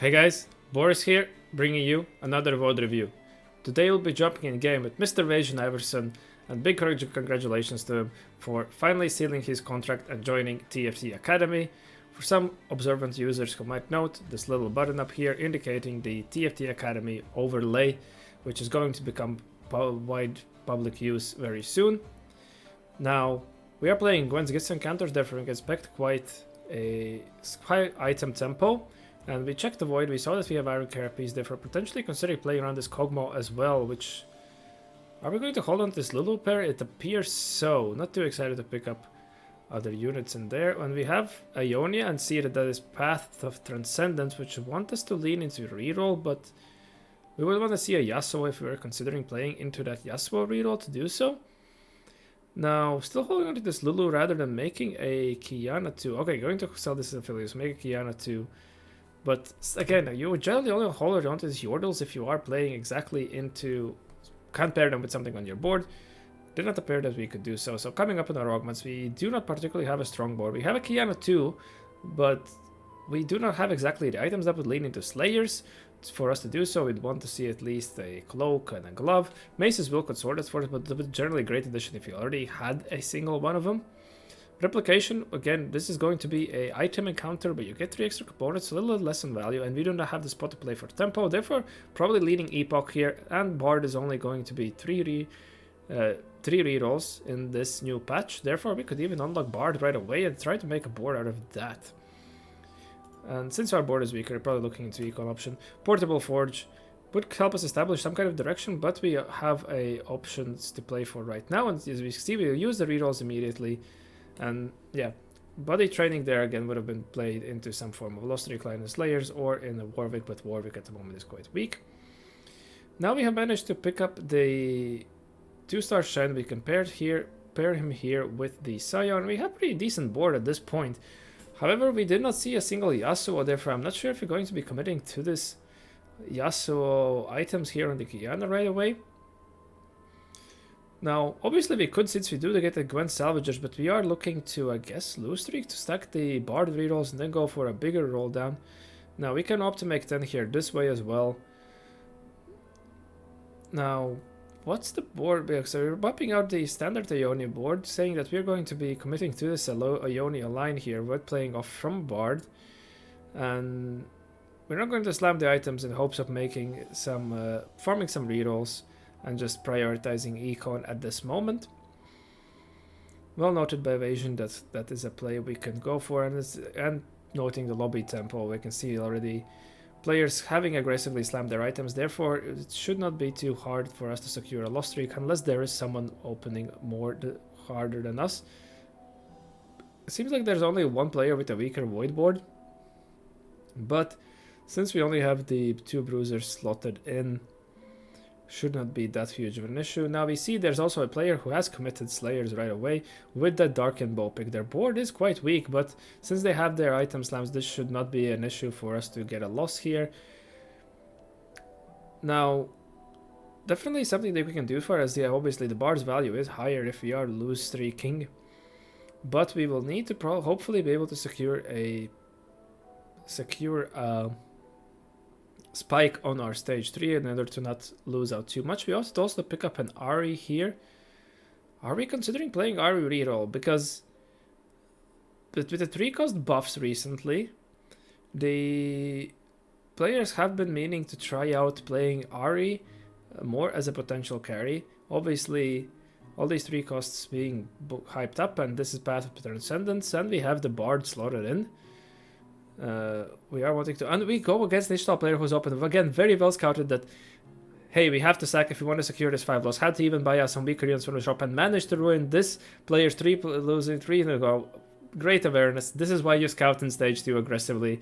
Hey guys, Boris here, bringing you another VOD review. Today we'll be jumping in game with Mr. Wasian Iverson, and big congratulations to him for finally sealing his contract and joining TFT Academy. For some observant users who might note this little button up here indicating the TFT Academy overlay, which is going to become wide public use very soon. Now, we are playing Gwen's Gifts Encounters, therefore we can expect quite a high item tempo. And we checked the void, we saw that we have Iron Carapace, therefore potentially considering playing around this Kog'Maw as well, which... Are we going to hold on to this Lulu pair? It appears so. Not too excited to pick up other units in there. And we have Ionia and see that is Path of Transcendence, which want us to lean into reroll, but we would want to see a Yasuo if we were considering playing into that Yasuo reroll to do so. Now, still holding on to this Lulu rather than making a Qiyana 2. Okay, going to sell this as affiliates, make a Qiyana 2. But again, you would generally only hold on to these Yordles if you are playing exactly into... Can't pair them with something on your board. Did not appear that we could do so. So coming up in our augments, we do not particularly have a strong board. We have a Qiyana 2, but we do not have exactly the items that would lean into Slayers. For us to do so, we'd want to see at least a cloak and a glove. Maces will consort us for it, but it's generally a great addition if you already had a single one of them. Replication, again, this is going to be a item encounter, but you get 3 extra components, a little less in value, and we do not have the spot to play for tempo, therefore probably leading Epoch here, and Bard is only going to be 3 rerolls in this new patch, therefore we could even unlock Bard right away and try to make a board out of that. And since our board is weaker, we're probably looking into Econ option. Portable Forge would help us establish some kind of direction, but we have options to play for right now, and as we see, we'll use the rerolls immediately. And yeah, body training there again would have been played into some form of Lost Recline and Slayers or in a Warwick, but Warwick at the moment is quite weak. Now we have managed to pick up the 2-star Shen. We can pair him here with the Scion. We have a pretty decent board at this point. However, we did not see a single Yasuo, therefore I'm not sure if we're going to be committing to this Yasuo items here on the Qiyana right away. Now, obviously we could, since we do get the Gwen Salvagers, but we are looking to, I guess, lose streak to stack the Bard rerolls and then go for a bigger roll down. Now, we can opt to make 10 here this way as well. Now, what's the board? So we're bumping out the standard Ionia board, saying that we're going to be committing to this Ionia line here. We're playing off from Bard. And we're not going to slam the items in hopes of making some, farming some rerolls. And just prioritizing Econ at this moment. Well noted by Evasion that is a play we can go for, and noting the lobby tempo, we can see already players having aggressively slammed their items, therefore it should not be too hard for us to secure a lost streak unless there is someone opening harder than us. It seems like there's only one player with a weaker void board, but since we only have the 2 bruisers slotted in, should not be that huge of an issue. Now we see there's also a player who has committed Slayers right away with that Darkened Bow pick. Their board is quite weak, but since they have their item slams, this should not be an issue for us to get a loss here. Now, definitely something that we can do for us. Yeah, obviously the Bard's value is higher if we are lose streaking, but we will need to hopefully be able to secure a spike on our stage 3 in order to not lose out too much. We also pick up an Ahri here. Are we considering playing Ahri reroll? Because with the 3-cost buffs recently, the players have been meaning to try out playing Ahri more as a potential carry. Obviously, all these 3 costs being hyped up, and this is Path of Transcendence, and we have the Bard slotted in. We are wanting to, and we go against the digital player who's open. Again, very well scouted that, hey, we have to sack if we want to secure this 5 loss. Had to even buy us some weaker units from the shop and managed to ruin this player's losing 3 in a go. Great awareness. This is why you scout in stage 2 aggressively.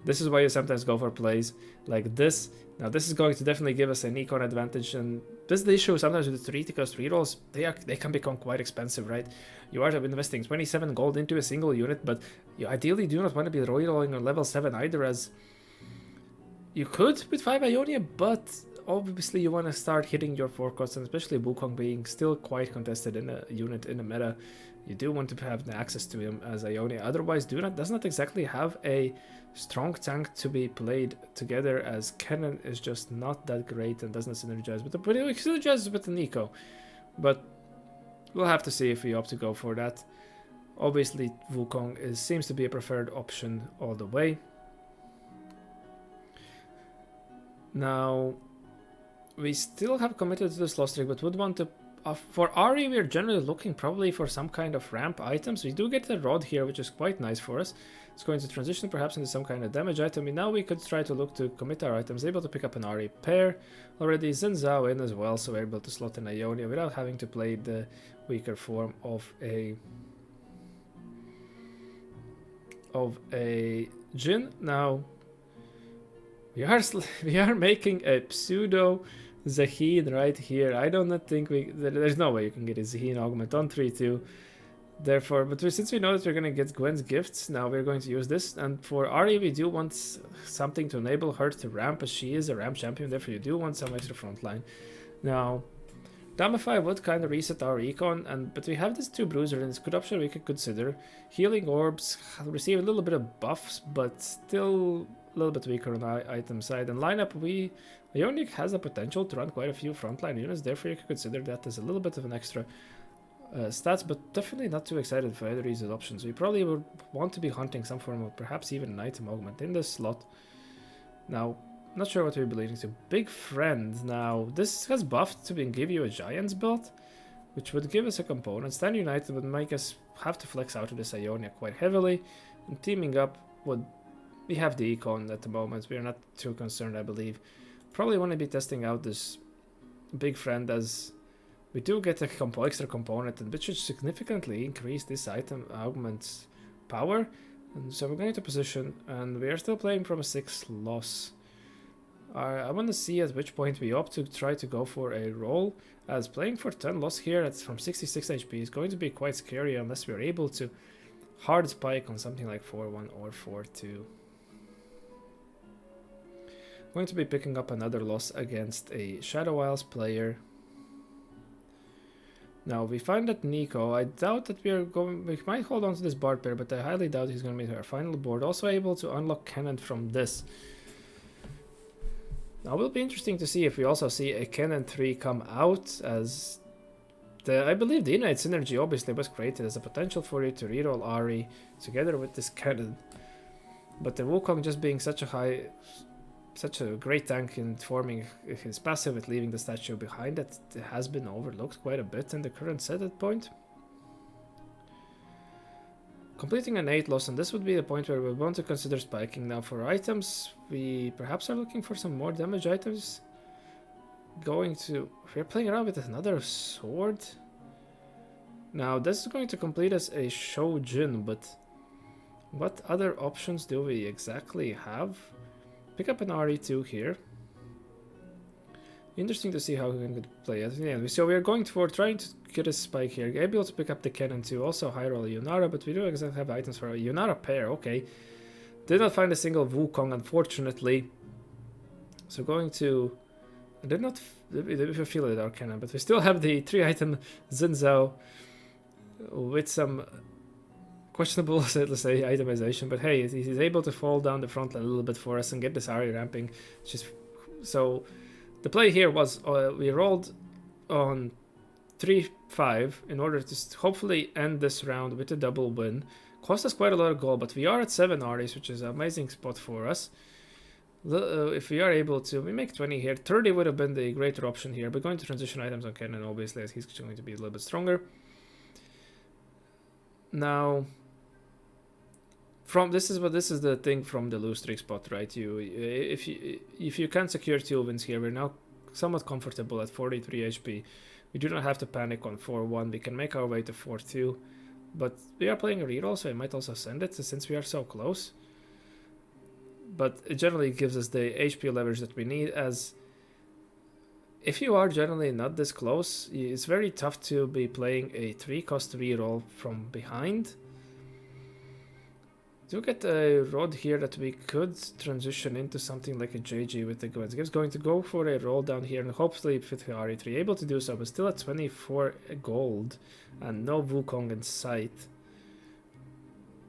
This is why you sometimes go for plays like this. Now this is going to definitely give us an econ advantage, and this is the issue sometimes with the 3-cost rerolls. They can become quite expensive, right? You are investing 27 gold into a single unit, but you ideally do not want to be rerolling on level 7 either, as you could with 5 Ionia, but obviously you want to start hitting your 4 costs, and especially Wukong being still quite contested in a unit in the meta. you do want to have the access to him as Ionia. Otherwise, does not exactly have a strong tank to be played together, as Kennen is just not that great and doesn't synergize with the, but it synergizes with the Nico. But we'll have to see if we opt to go for that. Obviously, Wukong seems to be a preferred option all the way. Now, we still have committed to this loss streak, but would want to... for Ahri, we're generally looking probably for some kind of ramp items. We do get the rod here, which is quite nice for us. It's going to transition perhaps into some kind of damage item. And now we could try to look to commit our items, able to pick up an Ahri pair. Already Xin Zhao in as well, so we're able to slot in Ionia without having to play the weaker form of a Jhin. Now, we are making a pseudo Zaheen right here. I do not think there's no way you can get a Zaheen augment on 3-2. Therefore, but since we know that we're going to get Gwen's gifts, now we're going to use this. And for Ahri, we do want something to enable her to ramp, as she is a ramp champion. Therefore, you do want some extra frontline. Now, Damify would kind of reset our econ, but we have these two bruiser, and it's a good option we could consider. Healing orbs receive a little bit of buffs, but still a little bit weaker on our item side. And lineup, Ionia has the potential to run quite a few frontline units, therefore you could consider that as a little bit of an extra stats, but definitely not too excited for either of these options. We probably would want to be hunting some form of perhaps even an item augment in this slot. Now, not sure what we'll be leading to. Big Friend. Now, this has buffed to give you a Giants build, which would give us a component. Stand United would make us have to flex out of this Ionia quite heavily. And teaming up would... We have the econ at the moment. We're not too concerned, I believe. Probably want to be testing out this Big Friend, as we do get a extra component, and which should significantly increase this item augment's power. And so we're going to position, and we are still playing from a 6 loss. I want to see at which point we opt to try to go for a roll, as playing for 10 loss here at from 66 HP is going to be quite scary unless we're able to hard spike on something like 4-1 or 4-2. Going to be picking up another loss against a Shadow Isles player. Now, we find that Nico, I doubt that we might hold on to this Bard pair, but I highly doubt he's going to be our final board. Also able to unlock Kennen from this. Now, it will be interesting to see if we also see a Kennen 3 come out, as I believe the innate synergy obviously was created as a potential for you to reroll Ahri together with this Kennen. But the Wukong just being such a great tank in forming his passive with leaving the statue behind, that has been overlooked quite a bit in the current set at point. Completing an 8 loss, and this would be the point where we want to consider spiking. Now for items, we perhaps are looking for some more damage items. We're playing around with another sword. Now this is going to complete as a Shojin, but what other options do we exactly have? Pick up an RE2 here. Interesting to see how we can play it. Yeah, so we're going for trying to get a spike here. Able to pick up the Kennen too. Also high roll Yunara, but we don't exactly have items for a Yunara pair. Okay. Did not find a single Wukong, unfortunately. So going to... I did not feel it our Kennen, but we still have the 3-item Xin Zhao with some questionable, let's say, itemization, but hey, he's able to fall down the front line a little bit for us and get this Ahri ramping. So the play here was we rolled on 3-5 in order to hopefully end this round with a double win. Cost us quite a lot of gold, but we are at 7 Ahris, which is an amazing spot for us. If we are able to, we make 20 here. 30 would have been the greater option here. We're going to transition items on Kennen, obviously, as he's going to be a little bit stronger. Now, this is the thing from the lose streak spot, right? If you can secure 2 wins here, we're now somewhat comfortable at 43 HP. We do not have to panic on 4-1. We can make our way to 4-2, but we are playing a reroll, so I might also send it since we are so close. But it generally gives us the HP leverage that we need, as if you are generally not this close, it's very tough to be playing a 3-cost reroll from behind. Do get a rod here that we could transition into something like a JG with the goods. Gibbs going to go for a roll down here and hopefully fit the Ahri3. Able to do so, but still at 24 gold and no Wukong in sight.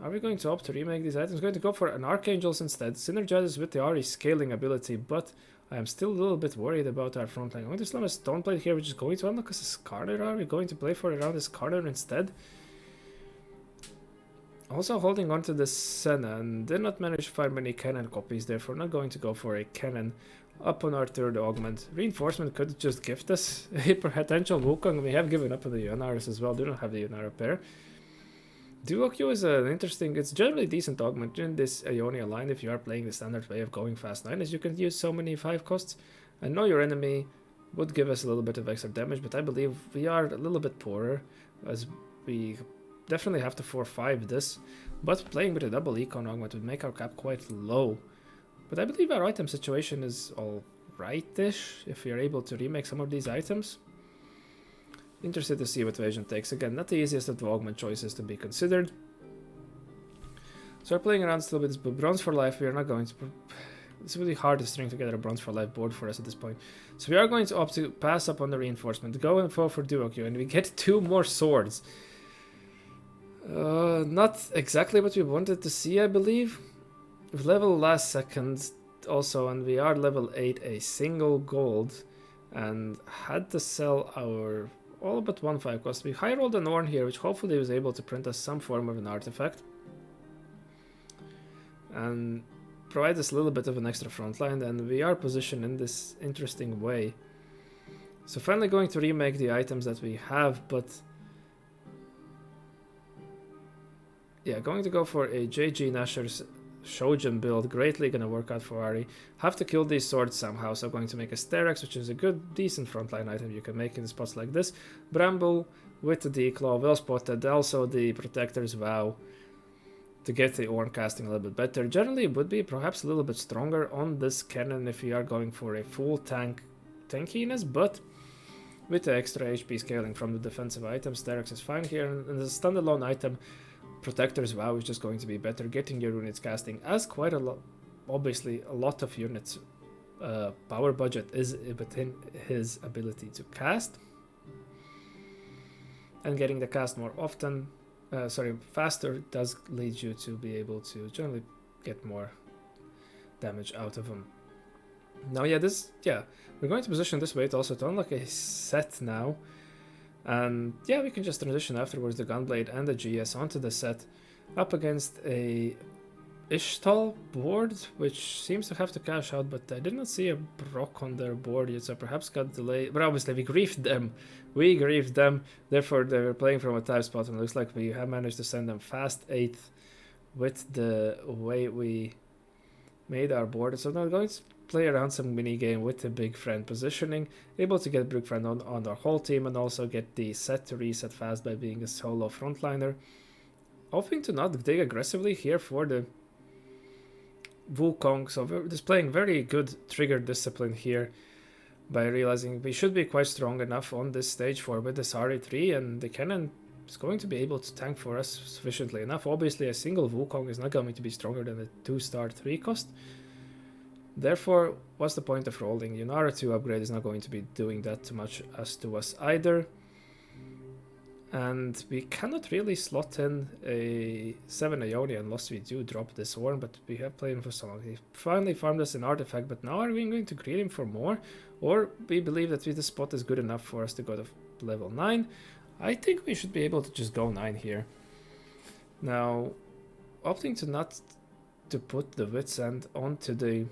Are we going to opt to remake these items? Going to go for an Archangels instead. Synergizes with the Ahri scaling ability, but I am still a little bit worried about our front line. I'm going to slam a Stoneblade here, which is going to unlock us a Skarner. Are we going to play for around a Skarner instead? Also holding on to the Senna and did not manage to find many cannon copies, therefore not going to go for a cannon up on our third augment. Reinforcement could just gift us a potential Wukong. We have given up on the Ionaris as well, do not have the Ionara pair. Duo-Q is an interesting, it's generally decent augment in this Ionia line if you are playing the standard way of going fast 9, as you can use so many 5 costs. I know your enemy would give us a little bit of extra damage, but I believe we are a little bit poorer, as we definitely have to 4-5 this, but playing with a double econ augment would make our cap quite low. But I believe our item situation is alright-ish if we are able to remake some of these items. Interested to see what Wasian takes. Again, not the easiest of the augment choices to be considered. So we're playing around still with this bronze for life. We are not going to... It's really hard to string together a bronze for life board for us at this point. So we are going to opt to pass up on the reinforcement, go and fall for Duo-Q, and we get 2 more swords. Not exactly what we wanted to see, I believe. With level last second also, and we are level 8, a single gold, and had to sell our all but 1-5 cost. We high rolled an Orn here, which hopefully was able to print us some form of an artifact and provide us a little bit of an extra front line, and we are positioned in this interesting way. So finally going to remake the items that we have, but yeah, going to go for a JG Nasher's Shojin build, greatly going to work out for Ahri. Have to kill these swords somehow, so going to make a Sterex, which is a good, decent frontline item you can make in spots like this. Bramble with the Declaw, well spotted, also the Protector's Vow to get the Orn casting a little bit better. Generally, it would be perhaps a little bit stronger on this cannon if you are going for a full tankiness, but with the extra HP scaling from the defensive items, Sterex is fine here, and as a standalone item, Protector's Vow is just going to be better. Getting your units casting as quite a lot, obviously a lot of units power budget is within his ability to cast, and getting the cast more often, faster, does lead you to be able to generally get more damage out of him. Now we're going to position this way to also to unlock a set now. And yeah, we can just transition afterwards the Gunblade and the GS onto the set up against a Ishtal board, which seems to have to cash out, but I did not see a Brock on their board yet, so perhaps got delayed. But obviously we griefed them. Therefore they were playing from a time spot, and it looks like we have managed to send them fast 8th with the way we made our board. So now we're going to play around some mini game with the big friend positioning, able to get big friend on our whole team, and also get the set to reset fast by being a solo frontliner. Hoping to not dig aggressively here for the Wukong, so we're displaying very good trigger discipline here by realizing we should be quite strong enough on this stage for with this Ahri3, and the cannon is going to be able to tank for us sufficiently enough. Obviously a single Wukong is not going to be stronger than a 2-star 3 cost. Therefore, what's the point of rolling? Ionara 2 upgrade is not going to be doing that too much as to us either. And we cannot really slot in a 7 Ionia unless we do drop this Worm, but we have played him for so long. He finally farmed us an artifact, but now are we going to create him for more? Or we believe that this spot is good enough for us to go to level 9? I think we should be able to just go 9 here. Now, opting to not to put the Wit's End onto the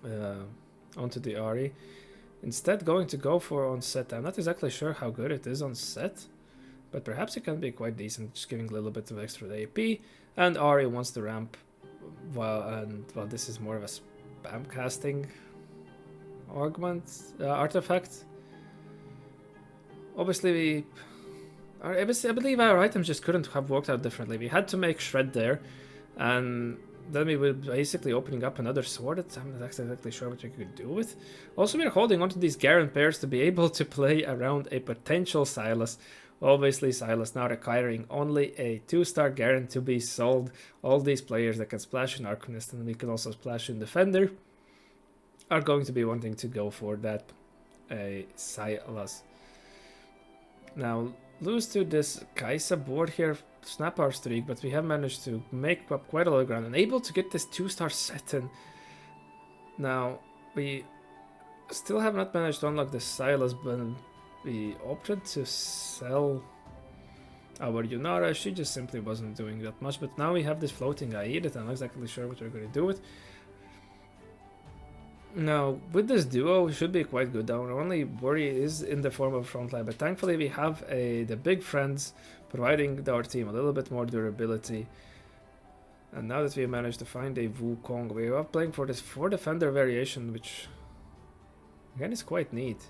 Ahri. Instead going to go for on set. I'm not exactly sure how good it is on set, but perhaps it can be quite decent, just giving a little bit of extra AP. And Ahri wants to ramp, while this is more of a spam casting augment artifact. Obviously I believe our items just couldn't have worked out differently. We had to make Shred there, and then we were basically opening up another sword that I'm not exactly sure what we could do with. Also, we're holding onto these Garen pairs to be able to play around a potential Silas Obviously, Silas now requiring only a 2-star guarantee to be sold. All these players that can splash in Arcanist and we can also splash in Defender are going to be wanting to go for that Silas. Now, lose to this Kaisa board here, snap our streak, but we have managed to make up quite a lot of ground and able to get this 2-star set in. Now, we still have not managed to unlock the Silas, but we opted to sell our Yunara. She just simply wasn't doing that much, but now we have this floating Ahri that I'm not exactly sure what we're going to do with. Now, with this duo, we should be quite good. Our only worry is in the form of frontline, but thankfully we have the big friends providing our team a little bit more durability. And now that we managed to find a Wukong, we are playing for this 4 defender variation, which again is quite neat.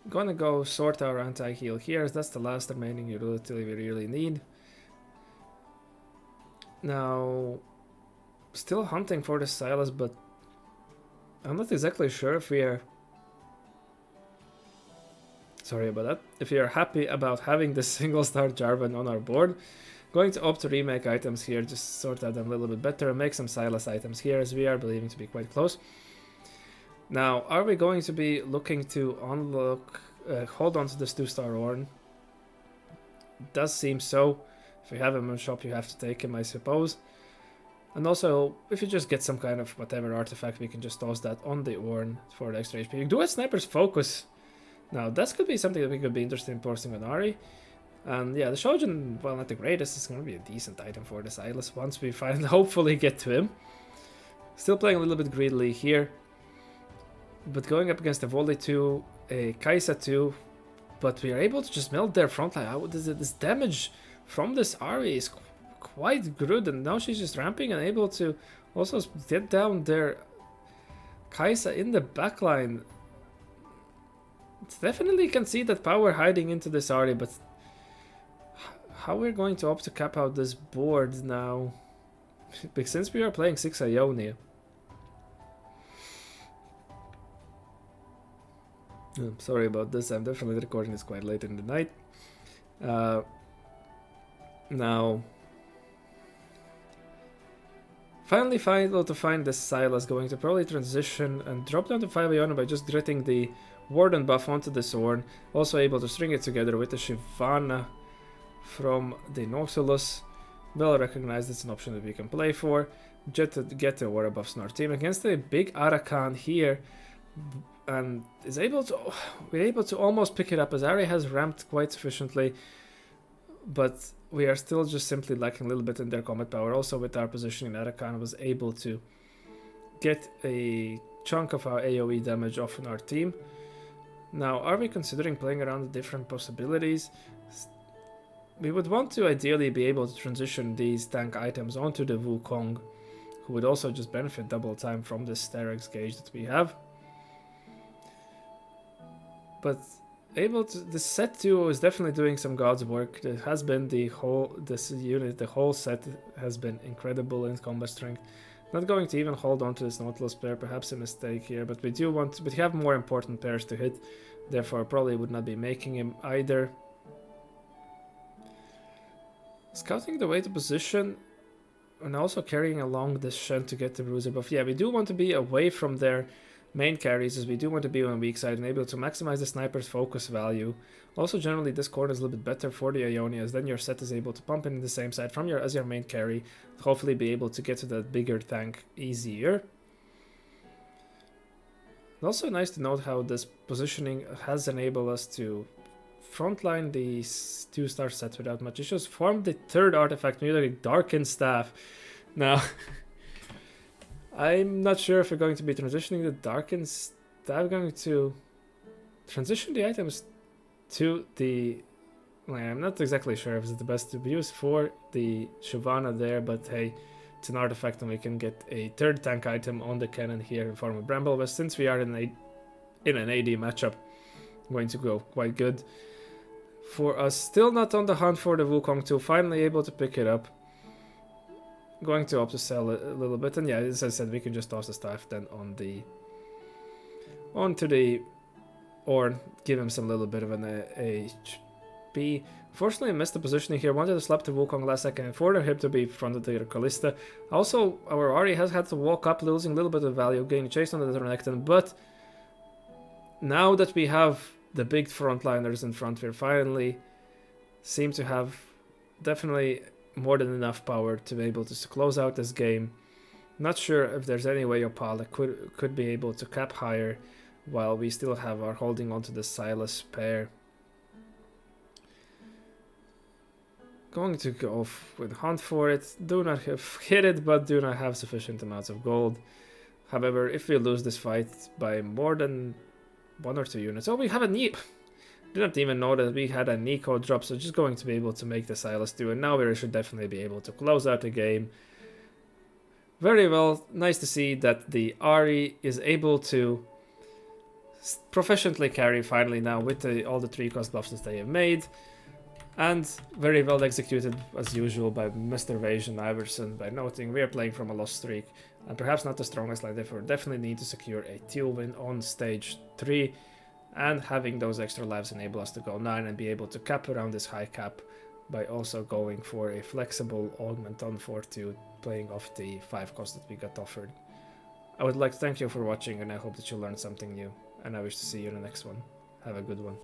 Gonna go sort our anti-heal here, as that's the last remaining utility we really need. Now, still hunting for the Silas, but I'm not exactly sure if we are... Sorry about that. If we are happy about having the single-star Jarvan on our board. Going to opt to remake items here, just sort out them a little bit better and make some Silas items here, as we are believing to be quite close. Now, are we going to be looking to unlock, hold on to this 2-star Ornn? Does seem so. If you have him in shop, you have to take him, I suppose. And also, if you just get some kind of whatever artifact, we can just toss that on the Ornn for the extra HP. You do a Sniper's Focus. Now, that could be something that we could be interested in posting on Ahri. And yeah, the Shojin, well, not the greatest, it's going to be a decent item for the Silas once we hopefully get to him. Still playing a little bit greedily here. But going up against a Volley 2, a Kaisa 2, but we are able to just melt their frontline. This damage from this Ahri is quite good, and now she's just ramping and able to also get down their Kaisa in the backline. Definitely can see that power hiding into this Ahri, but how we're going to opt to cap out this board now? Because since we are playing 6 Ionia. Sorry about this, I'm definitely recording this quite late in the night. Now, finally able to find this Silas, going to probably transition and drop down to 5 Ionia by just gritting the Warden buff onto the Ornn. Also able to string it together with the Shyvana from the Nautilus. Well recognized, it's an option that we can play for. Just to get the Aura buffs in our team against a big Arakan here. And we're able to almost pick it up, as Ahri has ramped quite sufficiently, but we are still just simply lacking a little bit in their combat power. Also with our positioning, Arakan was able to get a chunk of our AoE damage off on our team. Now, are we considering playing around the different possibilities? We would want to ideally be able to transition these tank items onto the Wukong, who would also just benefit double time from this Sterex gauge that we have. But this set 2 is definitely doing some God's work. It has been the whole set has been incredible in combat strength. Not going to even hold on to this Nautilus pair, perhaps a mistake here, but we have more important pairs to hit, therefore probably would not be making him either. Scouting the way to position and also carrying along this Shen to get the bruiser buff. Yeah, we do want to be away from their main carries, as we do want to be on the weak side and able to maximize the sniper's focus value. Also, generally, this corner is a little bit better for the Ionia, as then your set is able to pump in the same side from as your main carry, hopefully be able to get to that bigger tank easier. Also nice to note how this positioning has enabled us to frontline the 2-star sets without much issues. Form the third artifact, maybe Darkened Staff. Now, I'm not sure if we're going to be transitioning the Darkened Staff. I'm going to transition the items to the... I'm not exactly sure if it's the best to be used for the Shyvana there, but hey, it's an artifact and we can get a third tank item on the cannon here in form of Bramble. But since we are in an AD matchup, going to go quite good for us. Still not on the hunt for the Wukong 2, finally able to pick it up. Going to opt to sell it a little bit, and yeah, as I said, we can just toss the staff then on onto the or give him some little bit of an HP. Unfortunately, I missed the positioning here. Wanted to slap the Wukong last second and for him to be fronted to the Kalista. Also, our Ahri has had to walk up, losing a little bit of value, getting chased on the Renekton, but now that we have the big frontliners in front, we finally seem to have definitely more than enough power to be able to close out this game. Not sure if there's any way Opala could be able to cap higher while we still have our holding onto the Silas pair. Going to go with Hunt for it. Do not have hit it, but do not have sufficient amounts of gold. However, if we lose this fight by more than 1 or 2 units... Oh, we have a knee... Didn't even know that we had a Nico drop, so just going to be able to make the Silas do, and now we should definitely be able to close out the game. Very well, nice to see that the Ahri is able to proficiently carry finally now with all the 3 cost buffs that they have made. And very well executed as usual by Mr. Wasian Iverson by noting we are playing from a lost streak and perhaps not the strongest line, therefore definitely need to secure a teal win on stage 3. And having those extra lives enable us to go 9 and be able to cap around this high cap by also going for a flexible augment on Fortitude, playing off the 5 cost that we got offered. I would like to thank you for watching, and I hope that you learned something new, and I wish to see you in the next one. Have a good one.